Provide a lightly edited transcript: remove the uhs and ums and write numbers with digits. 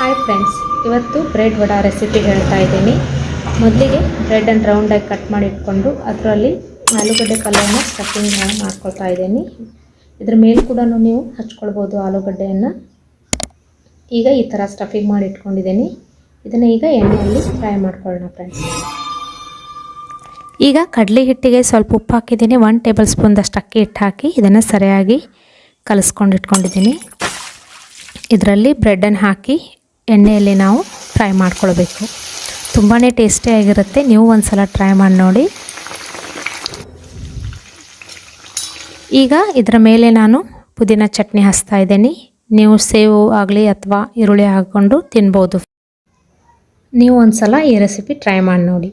Hi friends, ಇವತ್ತು bread vada recipe ಹೇಳ್ತಾ ಇದ್ದೀನಿ. ಮೊದಲಿಗೆ ಬ್ರೆಡನ್ನು ರೌಂಡಾಗಿ ಕಟ್ ಮಾಡಿ ಇಟ್ಕೊಂಡು ಅದರಲ್ಲಿ ಆಲೂಗಡ್ಡೆ ಪಲ್ಯನ ಸ್ಟಫಿಂಗ್ ಮಾಡ್ಕೊಳ್ತಾ ಇದ್ದೀನಿ. ಇದ್ರ ಮೇಲೆ ಕೂಡ ನೀವು ಹಚ್ಕೊಳ್ಬೋದು ಆಲೂಗಡ್ಡೆಯನ್ನು. ಈಗ ಈ ಥರ ಸ್ಟಫಿಂಗ್ ಮಾಡಿ ಇಟ್ಕೊಂಡಿದ್ದೀನಿ. ಇದನ್ನು ಈಗ ಎಣ್ಣೆಯಲ್ಲಿ ಫ್ರೈ ಮಾಡ್ಕೊಳ್ಳೋಣ ಫ್ರೆಂಡ್ಸ್. ಈಗ ಕಡಲೆ ಹಿಟ್ಟಿಗೆ ಸ್ವಲ್ಪ ಉಪ್ಪು ಹಾಕಿದ್ದೀನಿ. 1 ಟೇಬಲ್ ಸ್ಪೂನ್ದಷ್ಟು ಅಕ್ಕಿ ಹಿಟ್ಟು ಹಾಕಿ ಇದನ್ನು ಸರಿಯಾಗಿ ಕಲಿಸ್ಕೊಂಡು ಇಟ್ಕೊಂಡಿದ್ದೀನಿ. ಇದರಲ್ಲಿ ಬ್ರೆಡನ್ನು ಹಾಕಿ ಎಣ್ಣೆಯಲ್ಲಿ ನಾವು ಫ್ರೈ ಮಾಡ್ಕೊಳ್ಬೇಕು. ತುಂಬಾ ಟೇಸ್ಟಿಯಾಗಿರುತ್ತೆ. ನೀವು ಒಂದು ಸಲ ಟ್ರೈ ಮಾಡಿ ನೋಡಿ. ಈಗ ಇದರ ಮೇಲೆ ನಾನು ಪುದೀನ ಚಟ್ನಿ ಹಚ್ತಾ ಇದ್ದೀನಿ. ನೀವು ಸೇವು ಆಗಲಿ ಅಥವಾ ಈರುಳ್ಳಿ ಹಾಕ್ಕೊಂಡು ತಿನ್ಬೋದು. ನೀವು ಒಂದು ಸಲ ಈ ರೆಸಿಪಿ ಟ್ರೈ ಮಾಡಿ ನೋಡಿ.